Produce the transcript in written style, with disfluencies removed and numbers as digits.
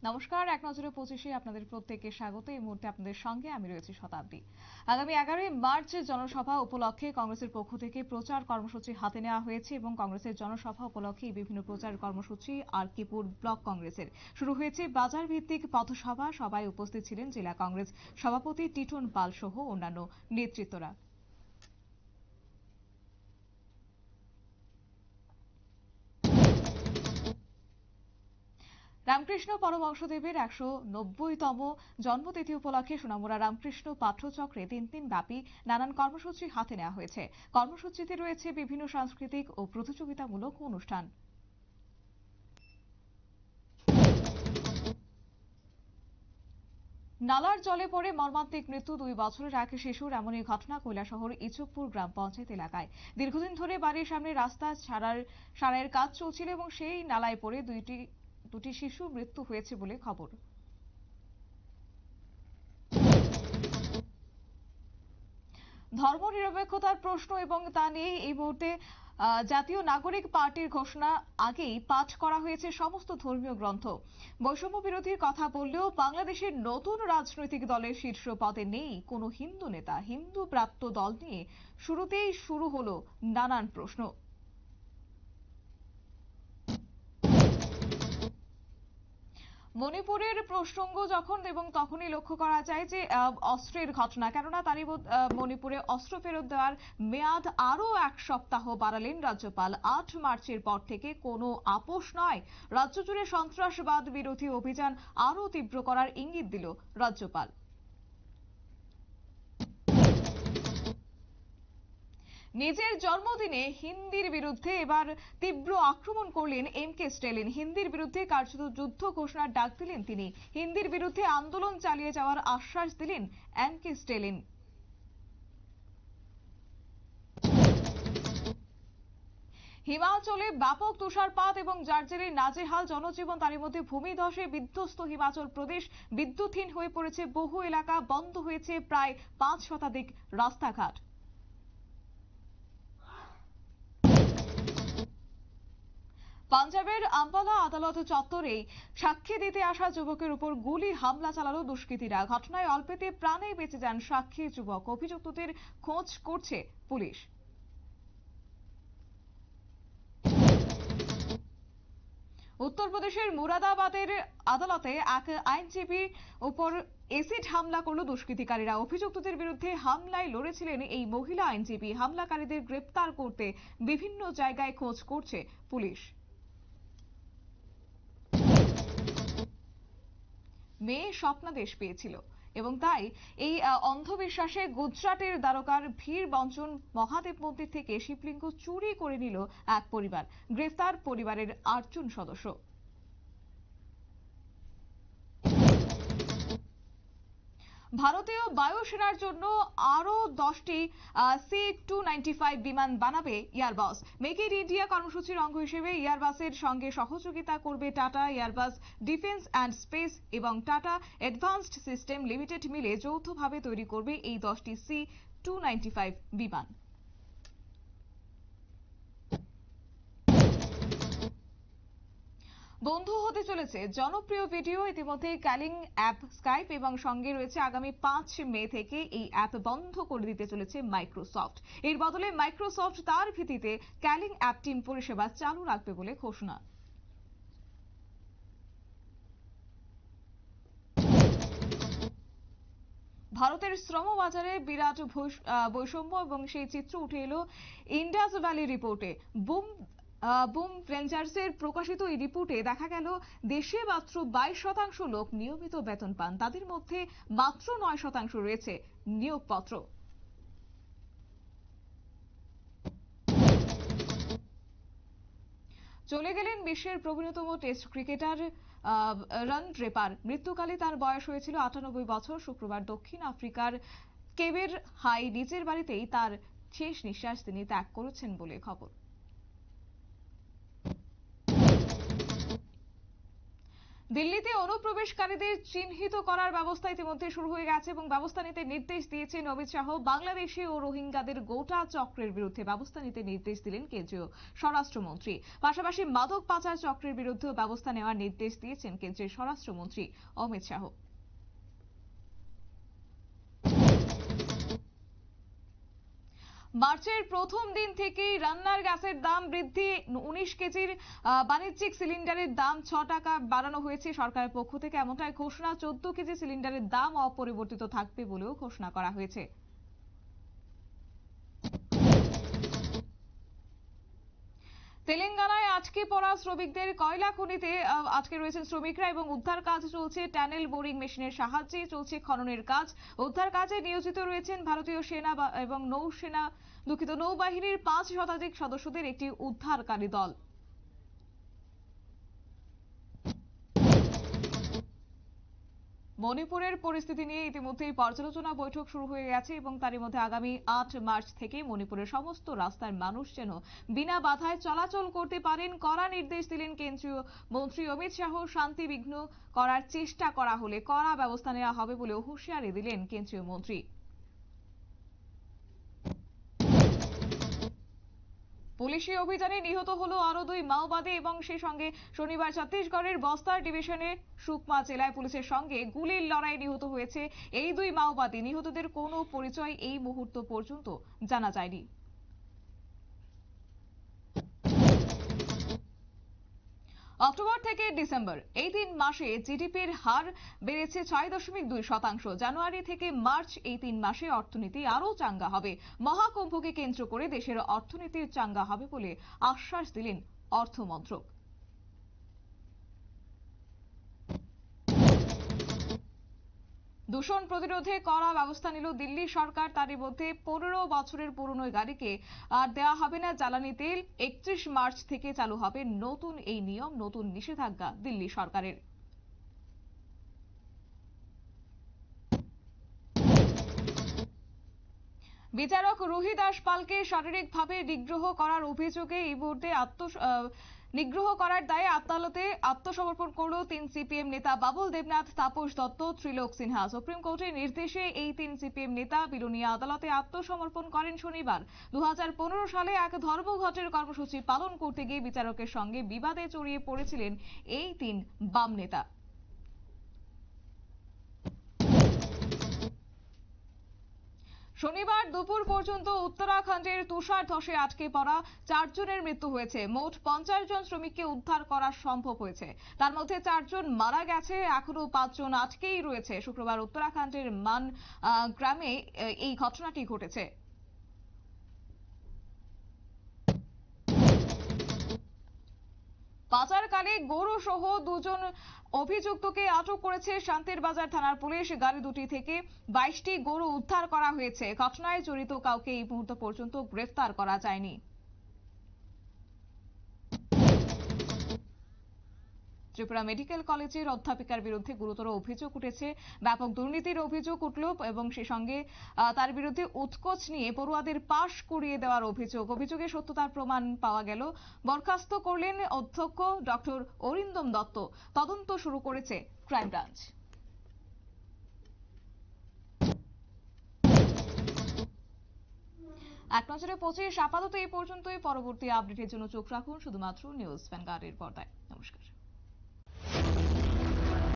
নমস্কার, এক নজরে 25-এ আপনাদের প্রত্যেককে স্বাগত। এই মুহূর্তে আপনাদের সঙ্গে আমি রয়েছি শতাব্দী। আগামী 11ই মার্চ জনসভা উপলক্ষে কংগ্রেসের পক্ষ থেকে প্রচার কর্মসূচি হাতে নেওয়া হয়েছে এবং কংগ্রেসের জনসভা উপলক্ষে বিভিন্ন প্রচার কর্মসূচি আরকিপুর ব্লক কংগ্রেসের শুরু হয়েছে। বাজার ভিত্তিক পথসভা সভায় উপস্থিত ছিলেন জেলা কংগ্রেস সভাপতি টিটন পাল সহ অন্যান্য নেতৃত্বরা। রামকৃষ্ণ পরমহংসদেবের 190তম জন্মতিথি উপলক্ষে সোনামুড়া রামকৃষ্ণ পাঠ্যচক্রে 3 দিন ব্যাপী নানান কর্মসূচি হাতে নেওয়া হয়েছে। কর্মসূচিতে রয়েছে বিভিন্ন সাংস্কৃতিক ও প্রতিযোগিতামূলক অনুষ্ঠান। নালার জলে পড়ে মর্মান্তিক মৃত্যু 2 বছরের এক শিশুর। এমনই ঘটনা কৈলাসহর ইচকপুর গ্রাম পঞ্চায়েত এলাকায়। দীর্ঘদিন ধরে বাড়ির সামনে রাস্তা সারাইয়ের কাজ চলছিল এবং সেই নালায় পড়ে দুটি শিশুর মৃত্যু হয়েছে বলে খবর। ধর্মনিরপেক্ষতার প্রশ্ন এবং তা নিয়ে এই মুহূর্তে জাতীয় নাগরিক পার্টির ঘোষণা আগেই পাঠ করা হয়েছে সমস্ত ধর্মীয় গ্রন্থ। বৈষম্য বিরোধীর কথা বললেও বাংলাদেশের নতুন রাজনৈতিক দলের শীর্ষ পদে নেই কোনো হিন্দু নেতা। হিন্দু প্রাপ্ত দল নিয়ে শুরুতেই শুরু হলো নানান প্রশ্ন। মণিপুরের প্রসঙ্গ যখন এবং তখনই লক্ষ্য করা যায় যে অস্ত্রের ঘটনা, কেননা তারই মণিপুরে অস্ত্র ফেরত দেওয়ার মেয়াদ আরো 1 সপ্তাহ বাড়ালেন রাজ্যপাল। 8 মার্চের পর থেকে কোনো আপোষ নয়। রাজ্য জুড়ে সন্ত্রাসবাদ বিরোধী অভিযান আরো তীব্র করার ইঙ্গিত দিল রাজ্যপাল। নিজের জন্মদিনে হিন্দির বিরুদ্ধে এবার তীব্র আক্রমণ করলেন এমকে স্ট্যালিন। হিন্দির বিরুদ্ধে কার্যত যুদ্ধ ঘোষণার ডাক দিলেন তিনি। হিন্দির বিরুদ্ধে আন্দোলন চালিয়ে যাওয়ার আশ্বাস দিলেন এমকে স্ট্যালিন। হিমাচলে ব্যাপক তুষারপাত এবং যার জেরে নাজেহাল জনজীবন। তারই মধ্যে ভূমিধসে বিধ্বস্ত হিমাচল প্রদেশ। বিদ্যুৎহীন হয়ে পড়েছে বহু এলাকা, বন্ধ হয়েছে প্রায় 5 শতাধিক রাস্তাঘাট। পাঞ্জাবের আম্বালা আদালত চত্বরে সাক্ষী দিতে আসা যুবকের উপর গুলি হামলা চালালো দুষ্কৃতীরা। ঘটনায় অল্পেতে প্রাণে বেঁচে যান সাক্ষী যুবক। অভিযুক্তদের খোঁজ করছে পুলিশ। উত্তরপ্রদেশের মুরাদাবাদের আদালতে এক আইনজীবীর উপর এসিড হামলা করল দুষ্কৃতিকারীরা। অভিযুক্তদের বিরুদ্ধে হামলায় লড়েছিলেন এই মহিলা আইনজীবী। হামলাকারীদের গ্রেপ্তার করতে বিভিন্ন জায়গায় খোঁজ করছে পুলিশ। মেয়ে স্বপ্নাদেশ পেয়েছিল এবং তাই এই অন্ধবিশ্বাসে গুজরাটের দ্বারকার ভিড় বঞ্চন মহাদেব মন্দির থেকে শিবলিঙ্গ চুরি করে নিল এক পরিবার। গ্রেফতার পরিবারের 8 জন সদস্য। ভারতীয় বায়ুসেনার জন্য আরো 10টি C-295 বিমান বানাবে এয়ারবাস। মেক ইন ইন্ডিয়া কর্মসূচির অঙ্গ হিসেবে এয়ারবাসের সঙ্গে সহযোগিতা করবে Tata. Airbus defence and space এবং টাটা অ্যাডভান্সড সিস্টেম লিমিটেড মিলে যৌথভাবে তৈরি করবে এই 10টি C-295 বিমান। বন্ধু হতে চলেছে জনপ্রিয় ভিডিও। ইতিমধ্যে ক্যালিং অ্যাপ, স্কাইপ এবং সঙ্গে রয়েছে আগামী 5 মে থেকে এই অ্যাপ বন্ধ করে দিতে চলেছে মাইক্রোসফট। এর বদলে মাইক্রোসফট তার ভিত্তিতে ক্যালিং অ্যাপ টিম পরিষেবা চালু রাখবে বলে ঘোষণা। ভারতের শ্রম বাজারে বিরাট বৈষম্য এবং সেই চিত্র উঠে এলো ইন্ডাস ভ্যালি রিপোর্টে। বুম ভেঞ্চার্সের প্রকাশিত এই রিপোর্টে দেখা গেল দেশে মাত্র 22% লোক নিয়মিত বেতন পান। তাদের মধ্যে মাত্র 9% রয়েছে নিয়োগপত্র। চলে গেলেন বিশ্বের প্রবীণতম টেস্ট ক্রিকেটার রান ড্রেপার। মৃত্যুকালে তার বয়স হয়েছিল 98 বছর। শুক্রবার দক্ষিণ আফ্রিকার কেবের হাই নিজের বাড়িতেই তার শেষ নিঃশ্বাস তিনি ত্যাগ করেছেন বলে খবর। দিল্লিতে অনুপ্রবেশকারীদের চিহ্নিত করার ব্যবস্থা ইতিমধ্যে শুরু হয়ে গেছে এবং ব্যবস্থা নিতে নির্দেশ দিয়েছেন অমিত শাহ। বাংলাদেশি ও রোহিঙ্গাদের গোটা চক্রের বিরুদ্ধে ব্যবস্থা নিতে নির্দেশ দিলেন কেন্দ্রীয় স্বরাষ্ট্রমন্ত্রী। পাশাপাশি মাদক পাচার চক্রের বিরুদ্ধেও ব্যবস্থা নেওয়ার নির্দেশ দিয়েছেন কেন্দ্রীয় স্বরাষ্ট্রমন্ত্রী অমিত শাহ। মার্চের প্রথম দিন থেকেই রান্নার গ্যাসের দাম বৃদ্ধি। 19 কেজির বাণিজ্যিক সিলিন্ডারের দাম 6 টাকা বাড়ানো হয়েছে সরকারের পক্ষ থেকে, এমনটাই ঘোষণা। 14 কেজি সিলিন্ডারের দাম অপরিবর্তিত থাকবে বলেও ঘোষণা করা হয়েছে। তেলেঙ্গানায় আটকে পড়া শ্রমিকদের কয়লা খনিতে আটকে রয়েছেন শ্রমিকরা এবং উদ্ধার কাজ চলছে। ট্যানেল বোরিং মেশিনের সাহায্যে চলছে খননের কাজ। উদ্ধার কাজে নিয়োজিত রয়েছেন ভারতীয় সেনা এবং নৌবাহিনীর 5 শতাধিক সদস্যদের একটি উদ্ধারকারী দল। মণিপুরের পরিস্থিতি নিয়ে ইতিমধ্যেই পর্যালোচনা বৈঠক শুরু হয়ে গেছে এবং তারই মধ্যে আগামী 8 মার্চ থেকে মণিপুরের সমস্ত রাস্তার মানুষ যেন বিনা বাধায় চলাচল করতে পারেন কড়া নির্দেশ দিলেন কেন্দ্রীয় মন্ত্রী অমিত শাহ। শান্তি বিঘ্ন করার চেষ্টা করা হলে কড়া ব্যবস্থা নেওয়া হবে বলেও হুঁশিয়ারি দিলেন কেন্দ্রীয় মন্ত্রী। পুলিশি অভিযানে নিহত হলো আরো 2 মাওবাদী এবং সেই সঙ্গে শনিবার ছত্তিশগড়ের বস্তার ডিভিশনে সুকমা জেলায় পুলিশের সঙ্গে গুলির লড়াই নিহত হয়েছে এই 2 মাওবাদী। নিহতদের কোনো পরিচয় এই মুহূর্ত পর্যন্ত জানা যায়নি। অক্টোবর থেকে ডিসেম্বর এই 3 মাসে জিডিপির হার বেড়েছে 6.2%। জানুয়ারি থেকে মার্চ এই 3 মাসে অর্থনীতি আরো চাঙ্গা হবে। মহাকুম্ভকে কেন্দ্র করে দেশের অর্থনীতির চাঙ্গা হবে বলে আশ্বাস দিলেন অর্থমন্ত্রক। দূষণ প্রতিরোধে কড়া ব্যবস্থা নিল দিল্লি সরকার। তারই মধ্যে 15 বছরের পুরনো গাড়িকে আর দেওয়া হবে না জ্বালানি তেল। 31 মার্চ থেকে চালু হবে নতুন এই নিয়ম, নতুন নিষেধাজ্ঞা দিল্লি সরকারের। বিচারক রুহি দাস পালকে শারীরিকভাবে নিগ্রহ করার অভিযোগে এই মুহূর্তে নিগ্রহ করার দায়ে আদালতে আত্মসমর্পণ করল 3 সিপিএম নেতা বাবুল দেবনাথ, তাপস দত্ত, ত্রিলোক সিনহা। সুপ্রিম কোর্টের নির্দেশে এই 3 সিপিএম নেতা বিলোনিয়া আদালতে আত্মসমর্পণ করেন শনিবার। 2015 সালে এক ধর্মঘটের কর্মসূচি পালন করতে গিয়ে বিচারকের সঙ্গে বিবাদে জড়িয়ে পড়েছিলেন এই 3 বাম নেতা। শনিবার দুপুর পর্যন্ত উত্তরাখণ্ডের তুষার ধসে আটকে পড়া 4 জনের মৃত্যু হয়েছে। মোট 50 জন শ্রমিককে উদ্ধার করা সম্ভব হয়েছে। তার মধ্যে 4 জন মারা গেছে, এখনো 5 জন আটকেই রয়েছে। শুক্রবার উত্তরাখণ্ডের মান গ্রামে এই ঘটনাটি ঘটেছে। পাচারকালে গরু সহ 2 জন অভিযুক্তকে আটক করেছে শান্তির বাজার থানার পুলিশ। গাড়ি দুটি থেকে 22টি গরু উদ্ধার করা হয়েছে। ঘটনায় জড়িত কাউকে এই মুহূর্ত পর্যন্ত গ্রেফতার করা যায়নি। ত্রিপুরা মেডিকেল কলেজের অধ্যাপিকার বিরুদ্ধে গুরুতর অভিযোগ উঠেছে। ব্যাপক দুর্নীতির অভিযোগ উঠল এবং সেই সঙ্গে তার বিরুদ্ধে উৎকোচ নিয়ে পড়ুয়াদের পাশ করিয়ে দেওয়ার অভিযোগের সত্যতার প্রমাণ পাওয়া গেল। বরখাস্ত করলেন অধ্যক্ষ ডক্টর অরিন্দম দত্ত। তদন্ত শুরু করেছে ক্রাইম ব্রাঞ্চ। এক নজরে 25 আপাতত এই পর্যন্তই। পরবর্তী আপডেটের জন্য চোখ রাখুন শুধুমাত্র নিউজ ভ্যানগার্ডের পর্দায়। নমস্কার।